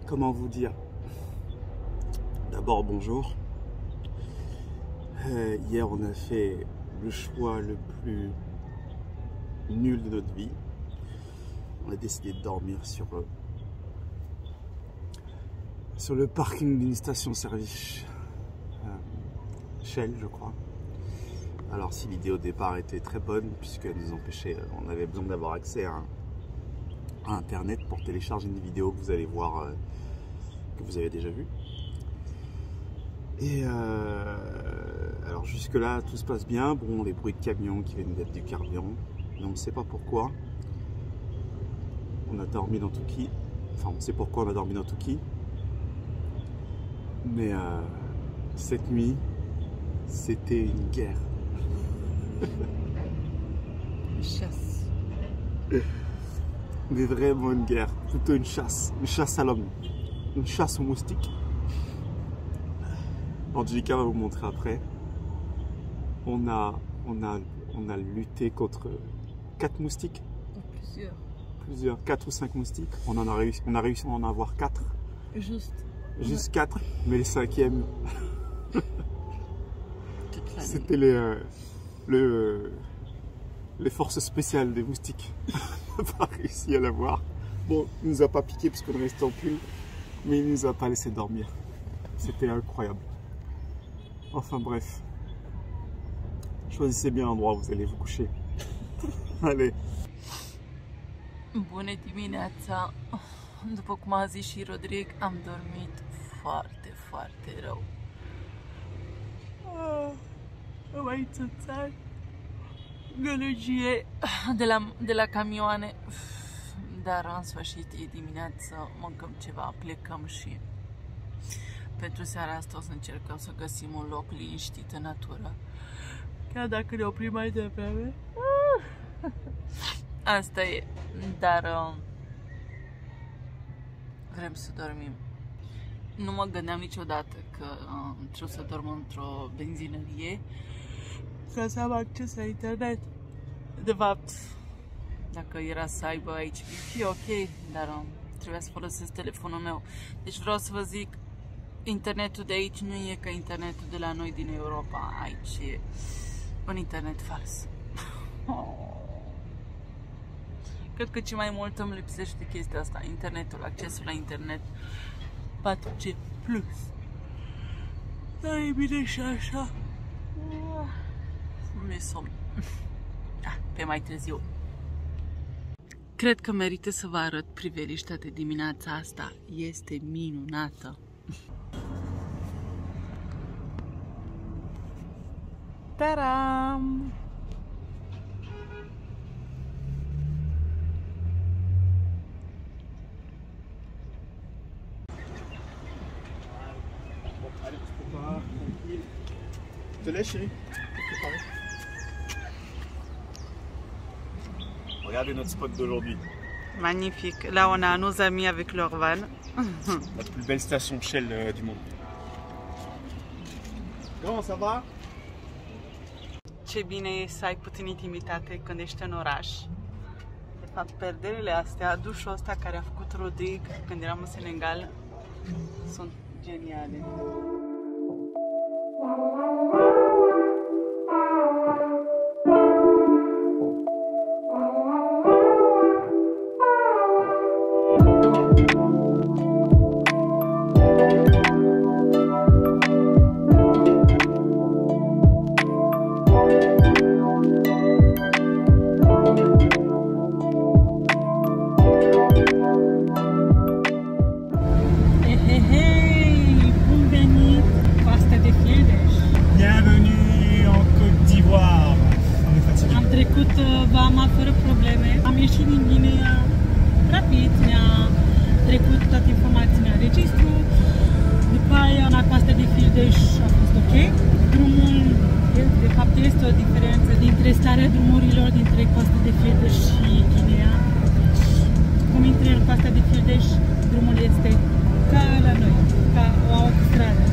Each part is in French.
Comment vous dire? D'abord bonjour. Hier on a fait le choix le plus nul de notre vie. On a décidé de dormir sur le parking d'une station-service Shell, je crois. Alors si l'idée au départ était très bonne, puisqu'elle nous empêchait, on avait besoin d'avoir accès à Internet pour télécharger une vidéo que vous allez voir, que vous avez déjà vue. Et alors jusque là tout se passe bien. Bon, les bruits de camions qui viennent d'être du carburant, mais on ne sait pas pourquoi. On a dormi dans Touki. Enfin, on sait pourquoi on a dormi dans Touki. Mais cette nuit, c'était une guerre. Une chasse. Mais vraiment une guerre, plutôt une chasse à l'homme, une chasse aux moustiques. Angelica va vous montrer après. On a lutté contre 4 moustiques. Plusieurs, 4 ou 5 moustiques. On a réussi à en avoir 4. Juste 4, mais les 5e, c'était les forces spéciales des moustiques. On n'a pas réussi à l'avoir. Bon, il nous a pas piqué parce qu'on restait en pull, mais il nous a pas laissé dormir. C'était incroyable. Enfin bref, choisissez bien l'endroit où vous allez vous coucher. Allez. Bună dimineața! După cum a zis și Rodrig, am dormit foarte, foarte rău. Am aici țățari, gălăgie de la camioane, dar în sfârșit e dimineață, mâncăm ceva, plecăm și pentru seara asta o să încercăm să găsim un loc liniștit în natură. Chiar dacă ne oprim mai devreme. Asta e, dar vrem să dormim. Nu mă gândeam niciodată că trebuie să dorm într-o benzinărie ca să am acces la internet. De fapt, dacă era să aibă aici fi ok, dar trebuia să folosesc telefonul meu. Deci vreau să vă zic, internetul de aici nu e ca internetul de la noi din Europa. Aici e un internet fals. Cred că ce mai mult îmi lipsește chestia asta, internetul, accesul la internet 4G+. Dar e bine și așa. Mi-e somn. Pe mai târziu. Cred că merită să vă arăt priveliștea de dimineața asta. Este minunată. Taram! Je te laisse, chérie. Regardez notre spot d'aujourd'hui. Magnifique. Là, on a nos amis avec leur van. La plus belle station Shell du monde. Comment ça va? Ce bine e să ai puțin intimitate când ești în oraș. De fapt, perderele astea, dușul ăsta care a făcut Rodrig când eram în Senegal, sunt geniale. Vama fără probleme. Am ieșit din Guinea rapid, mi-a trecut toate informațiile în registru. După aia, la Coasta de Fildeș a fost ok. Drumul, de fapt, este o diferență dintre starea drumurilor dintre Coasta de Fildeș și Guinea. Cum intri în Coasta de Fildeș, drumul este ca la noi, ca o autostradă.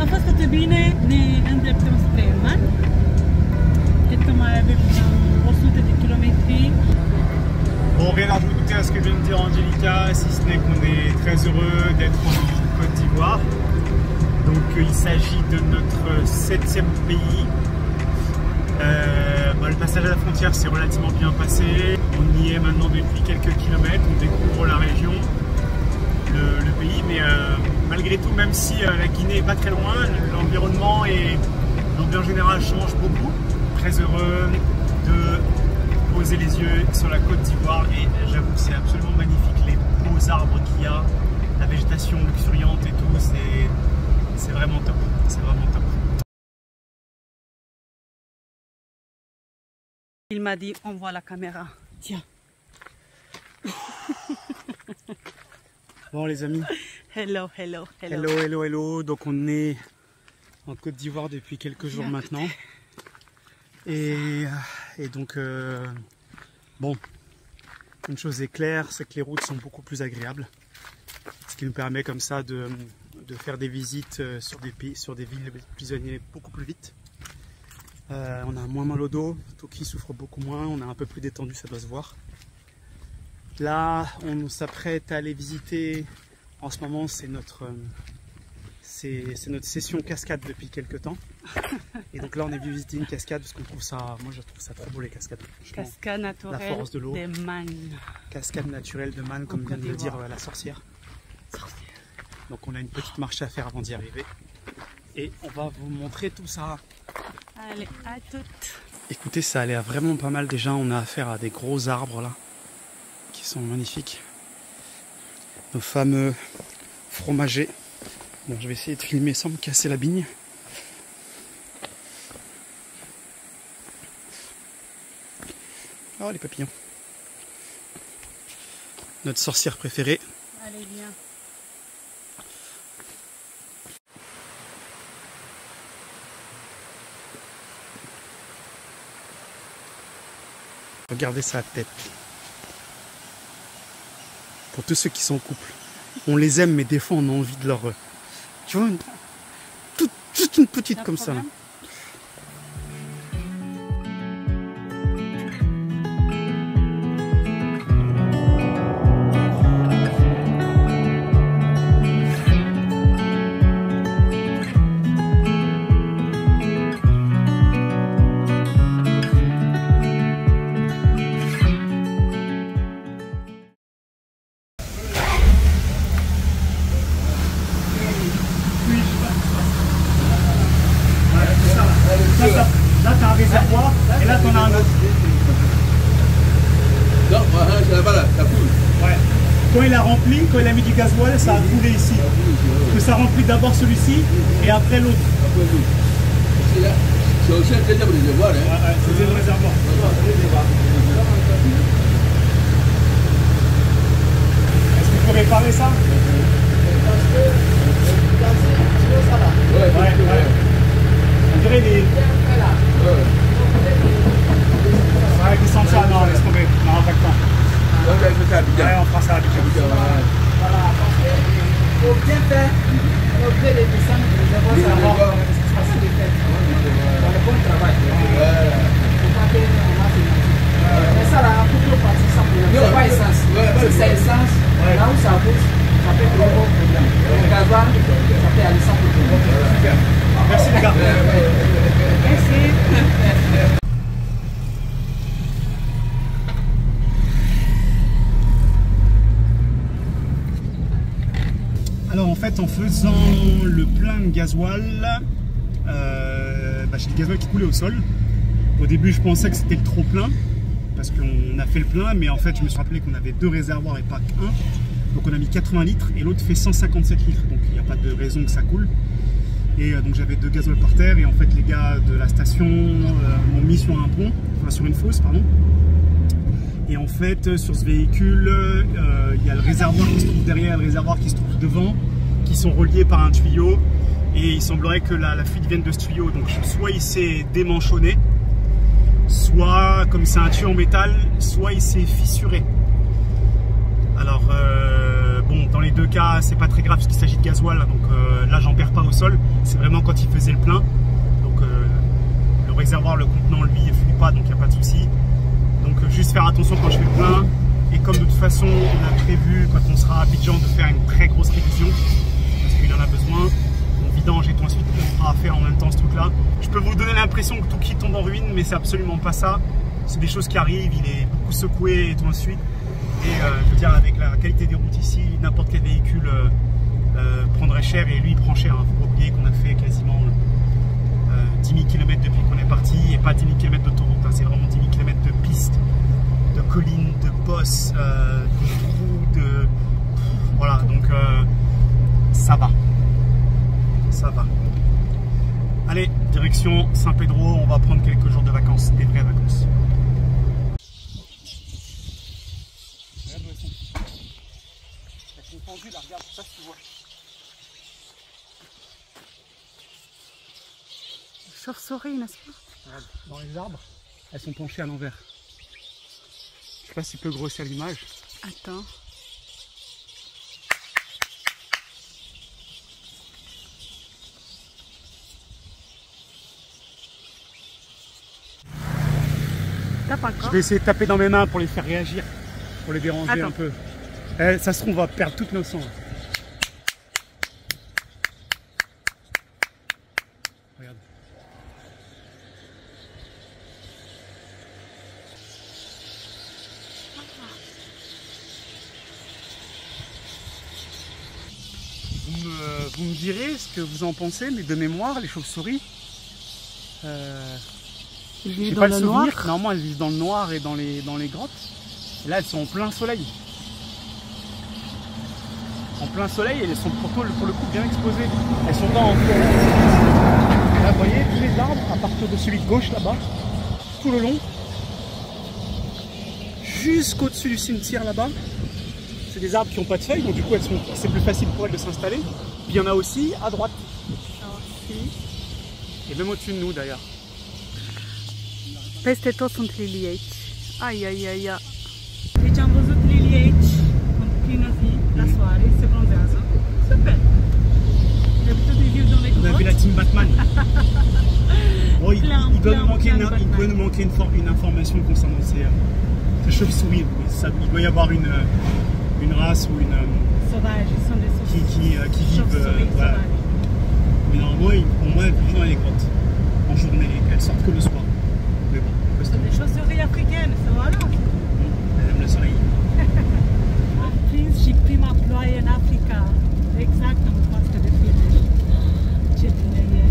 A fost atât bine, ne îndreptăm spre Elman. Cred că mai avem 100 de kilometri. Bon, rien à rajouter à ce ce que vient de dire Angelica, si ce n'est qu'on est très heureux d'être en Côte d'Ivoire. Donc il s'agit de notre 7e pays. Le passage à la frontière s'est relativement bien passé. On y est maintenant depuis quelques kilomètres, on découvre la région, le pays, mais malgré tout, même si la Guinée n'est pas très loin, l'environnement et l'ambiance générale changent beaucoup. Très heureux de poser les yeux sur la Côte d'Ivoire et j'avoue que c'est absolument magnifique, les beaux arbres qu'il y a, la végétation luxuriante et tout, c'est vraiment top, c'est vraiment top. Il m'a dit, on voit la caméra. Tiens. Bon les amis. Hello, hello, hello. Hello, hello, hello. Donc on est en Côte d'Ivoire depuis quelques jours maintenant. Et donc, bon, une chose est claire, c'est que les routes sont beaucoup plus agréables. Ce qui nous permet comme ça de faire des visites sur des villes prisonniers beaucoup plus vite. On a moins mal au dos, Toki souffre beaucoup moins, on est un peu plus détendu, ça doit se voir. Là, on s'apprête à aller visiter, en ce moment c'est notre session cascade depuis quelques temps. Et donc là on est venu visiter une cascade parce qu'on trouve ça, moi je trouve ça trop beau les cascades. Cascade naturelle la force de l'eau. De Man. Cascade naturelle de Man, comme vient de le dire la sorcière. Donc on a une petite marche à faire avant d'y arriver. Et on va vous montrer tout ça. Allez, à toutes. Écoutez, ça a l'air vraiment pas mal déjà. On a affaire à des gros arbres là, qui sont magnifiques. Nos fameux fromagers. Bon, je vais essayer de filmer sans me casser la bigne. Oh, les papillons. Notre sorcière préférée. Allez, viens. Regardez sa tête. Pour tous ceux qui sont en couple, on les aime, mais des fois on a envie de leur... Tu vois, toute une petite comme ça. Là. Là, tu as un réservoir et là, tu en as un autre. Non, là-bas, ça coule. Ouais. Quand il a rempli, quand il a mis du gasoil, ça a coulé ici. Que ça remplit d'abord celui-ci et après l'autre. C'est aussi un deuxième réservoir. Hein. C'est le réservoir. Est-ce qu'il faut réparer ça? Ouais. On dirait les... Ouais, qui sont ça, non, laisse tomber. Non, pas le temps. Ouais, on fera ça à Abidjan. Voilà, parce qu'il faut bien faire, au lieu de descendre, c'est facile de faire. Dans le bon travail. Il ne faut pas qu'on a fait. Mais ça, là, pour que partir sans problème, c'est pas essence. Si c'est essence, là où ça bouge, ça peut être un gros problème. Le gasoil, ça peut aller sans problème. Super. Merci les gars. Merci. Alors en fait, en faisant le plein de gasoil, j'ai du gasoil qui coulait au sol. Au début, je pensais que c'était le trop plein parce qu'on a fait le plein, mais en fait, je me suis rappelé qu'on avait 2 réservoirs et pas qu'un. Donc on a mis 80 litres et l'autre fait 157 litres, donc il n'y a pas de raison que ça coule. Et donc j'avais 2 gasoils par terre et en fait les gars de la station m'ont mis sur un pont, enfin sur une fosse, pardon. Et en fait sur ce véhicule, il y a le réservoir qui se trouve derrière, le réservoir qui se trouve devant, qui sont reliés par un tuyau. Et il semblerait que la fuite vienne de ce tuyau. Donc soit il s'est démanchonné, soit comme c'est un tuyau en métal, soit il s'est fissuré. Alors bon, dans les 2 cas, c'est pas très grave parce qu'il s'agit de gasoil, donc là j'en perds pas au sol. C'est vraiment quand il faisait le plein. Donc le réservoir, le contenant, lui, il fuit pas, donc il n'y a pas de souci. Donc juste faire attention quand je fais le plein et comme de toute façon on a prévu quand on sera à Abidjan de faire une très grosse révision, parce qu'il en a besoin, on vidange et tout ensuite on fera à faire en même temps ce truc là. Je peux vous donner l'impression que tout qui tombe en ruine, mais c'est absolument pas ça. C'est des choses qui arrivent, il est beaucoup secoué et tout ensuite. Et je veux dire, avec la qualité des routes ici, n'importe quel véhicule prendrait cher, et lui il prend cher. Faut pas oublier qu'on a fait quasiment 10 000 km depuis qu'on est parti, et pas 10 000 km d'autoroute, hein, c'est vraiment 10 000 km de pistes, de collines, de bosses, de trous, de... Voilà, donc ça va. Ça va. Allez, direction Saint-Pedro, on va prendre quelques jours de vacances, des vraies vacances. Regarde où elles sont. Elles sont pendues là, regarde, ça tu vois. Chauve-souris, n'est-ce pas? Regarde, dans les arbres, elles sont penchées à l'envers. Je sais pas si tu peux grossir l'image. Attends. Tape encore. Je vais essayer de taper dans mes mains pour les faire réagir, pour les déranger. Attends. Un peu. Ça se trouve, on va perdre toutes nos sangs. Regarde. Vous me direz ce que vous en pensez, mais de mémoire, les chauves-souris, Ils j'ai vivent pas dans le le souvenir. noir. Normalement, elles vivent dans le noir et dans les grottes. Et là, elles sont en plein soleil. En plein soleil, et elles sont pour le coup bien exposées. Elles sont dans. Là, vous voyez, tous les arbres, à partir de celui de gauche là-bas, tout le long, jusqu'au-dessus du cimetière là-bas. C'est des arbres qui n'ont pas de feuilles, donc du coup, c'est plus facile pour elles de s'installer. Puis il y en a aussi à droite. Et même au-dessus de nous d'ailleurs. Peste tot sunt lilii aici. Ai, ai, ai, ai. Deci am văzut lilii aici, în plină zi, la soare, se bronzează. Super! D'habitude, ils vivent dans les On a vu la grottes. team Batman. Bon, il doit nous manquer, plein de Batman. une information concernant ces chauves-souris. Il doit y avoir une race ou une Sauvages, ils sont des sauvages. qui vivent. Chauves-souris Voilà. sauvages. Mais normalement, pour moi, elles vivent dans les grottes en journée. Elles sortent que le soir. Mais bon, Ce sont des chauves-souris africaines, ça va là. elles aiment le soleil. Am prins și prima ploaie în Africa. Exact în coastă de Fildeș. Ce bine e.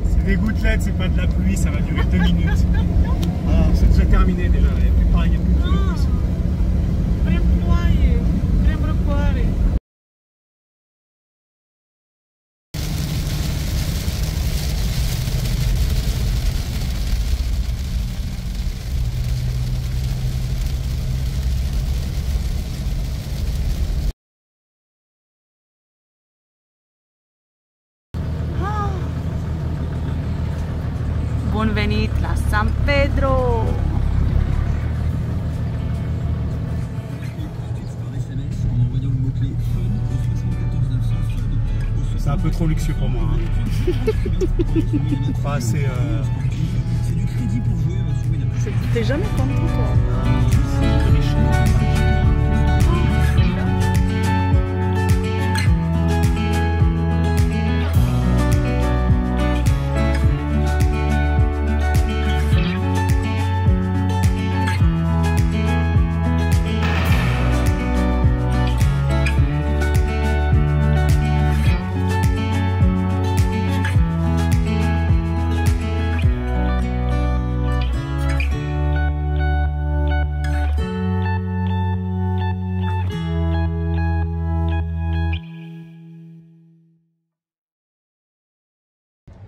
C'est des gouttelettes, c'est pas de la pluie, ça va durer 2 minutes. Ah, c'est déjà terminé déjà. Il n'y a plus pareil, il n'y a plus de pluie. Vrem ploaie, vrem răcoare. Bun venit la San Pedro! C'est un peu trop luxueux pour moi. Hein. Pas assez. T'es jamais content, toi?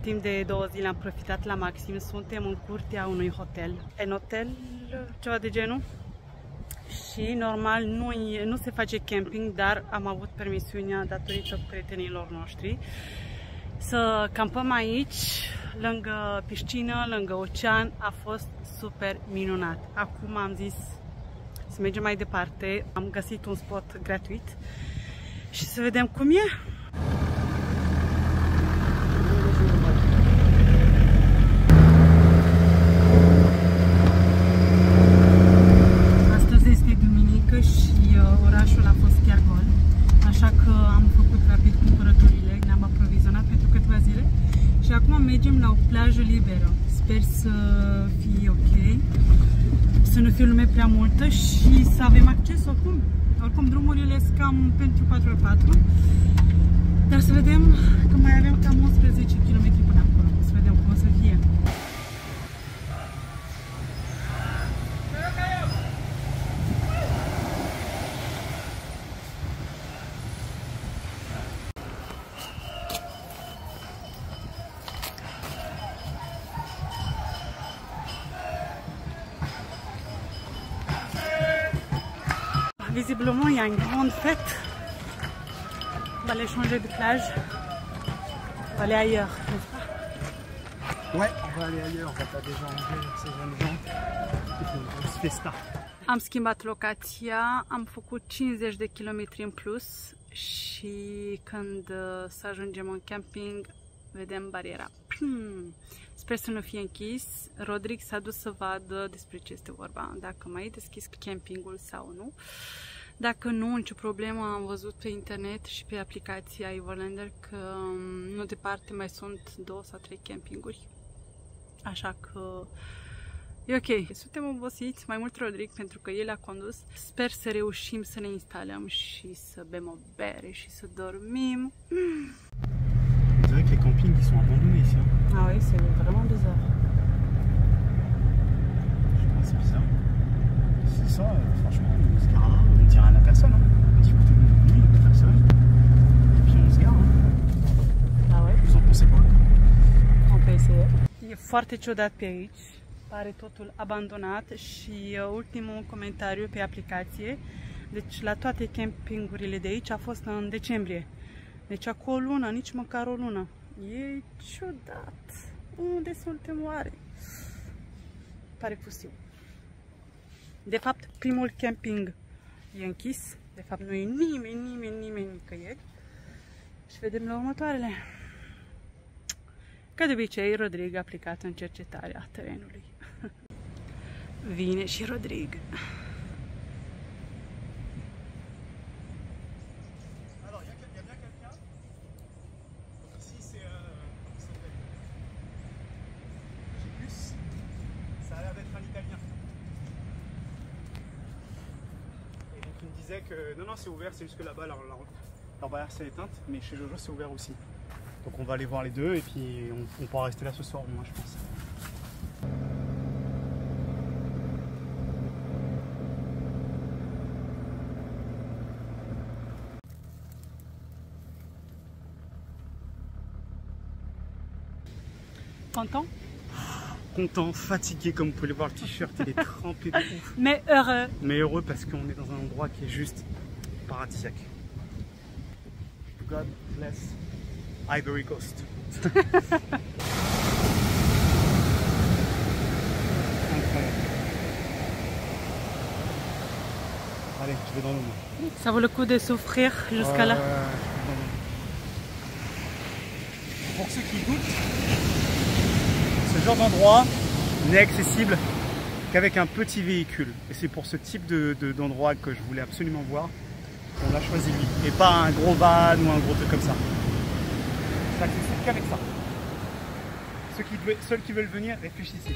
Timp de 2 zile am profitat la maxim. Suntem în curtea unui hotel. În hotel, ceva de genul. Și normal nu se face camping, dar am avut permisiunea datorită prietenilor noștri să campăm aici, lângă piscină, lângă ocean. A fost super minunat. Acum am zis să mergem mai departe. Am găsit un spot gratuit și să vedem cum e. Astăzi este duminică să fie ok, să nu fie lume prea multă și să avem acces oricum. Oricum drumurile sunt cam pentru 4x4, dar să vedem că mai avem cam 11 km până acolo, să vedem cum o să fie. Visiblement, il y a une grande fête. On va aller changer de plage. On va aller ailleurs, n'est-ce pas? Ouais, on va aller ailleurs, on va pas déranger ces jeunes gens. Il faut une grosse festa. Am schimbat locația, am făcut 50 de kilometri în plus și când să ajungem în camping, vedem bariera. Sper să nu fie închis. Rodrigo s-a dus să vadă despre ce este vorba, dacă mai e deschis campingul sau nu. Dacă nu, nicio problemă, am văzut pe internet și pe aplicația Everlander că nu departe mai sunt 2 sau 3 campinguri. Așa că e ok. Suntem obosiți, mai mult Rodrigo pentru că el a condus. Sper să reușim să ne instalăm și să bem o bere și să dormim. On dirait que les campings ils sont abandonnés ici. Ah oui, c'est vraiment bizarre. Je sais pas, c'est bizarre. C'est ça, franchement, on se gare là, on dit rien à personne. Hein. On dit écoutez, nous on est venus, il n'y a personne. Et puis on se gare. Hein. Ah ouais? Vous en pensez quoi? On peut essayer. E foarte ciudat pe aici. Pare totul abandonat și ultimul comentariu pe aplicație. Deci la toate campingurile de aici a fost în decembrie. Deci acum o lună, nici măcar o lună. E ciudat. Unde suntem oare? Pare pustiu. De fapt, primul camping e închis. De fapt, nu e nimeni nicăieri. Și vedem la următoarele. Ca de obicei, Rodrigo a plecat în cercetarea terenului. Vine și Rodrigo. Que non, c'est ouvert, c'est juste que là-bas leur barrière s'est éteinte, mais chez Jojo c'est ouvert aussi. Donc on va aller voir les deux et puis on pourra rester là ce soir au moins, je pense. Content? Content, fatigué comme vous pouvez le voir, le t-shirt il est trempé de ouf. Mais heureux. Mais heureux parce qu'on est dans un endroit qui est juste paradisiaque. God bless Ivory Coast. Incroyable. Allez, je vais dans l'eau. Ça vaut le coup de souffrir jusqu'à là. Pour ceux qui doutent, ce genre d'endroit n'est accessible qu'avec un petit véhicule. Et c'est pour ce type d'endroit que je voulais absolument voir qu'on a choisi lui. Et pas un gros van ou un gros truc comme ça. C'est accessible qu'avec ça. Ceux qui veulent venir, réfléchissez.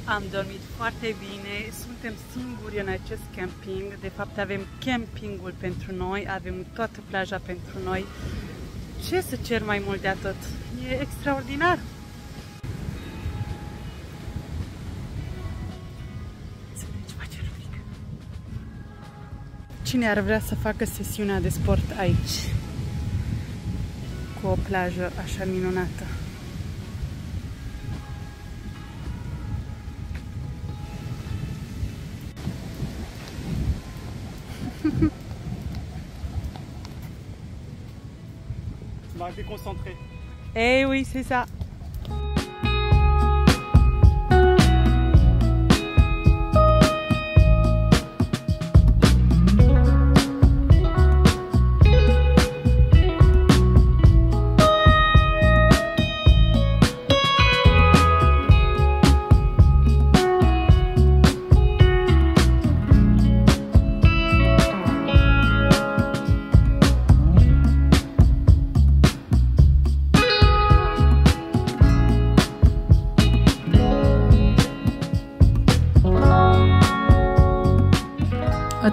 Am dormit foarte bine, suntem singuri în acest camping, de fapt avem campingul pentru noi, avem toată plaja pentru noi. Ce să cer mai mult de atât? E extraordinar! Cine ar vrea să facă sesiunea de sport aici? Cu o plajă așa minunată. Tu m'as déconcentré. Eh oui, c'est ça.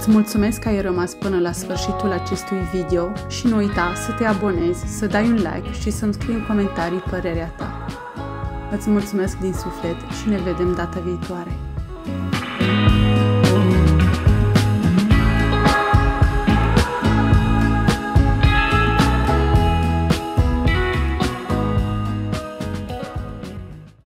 Îți mulțumesc că ai rămas până la sfârșitul acestui video și nu uita să te abonezi, să dai un like și să-mi scrii în comentarii părerea ta. Îți mulțumesc din suflet și ne vedem data viitoare!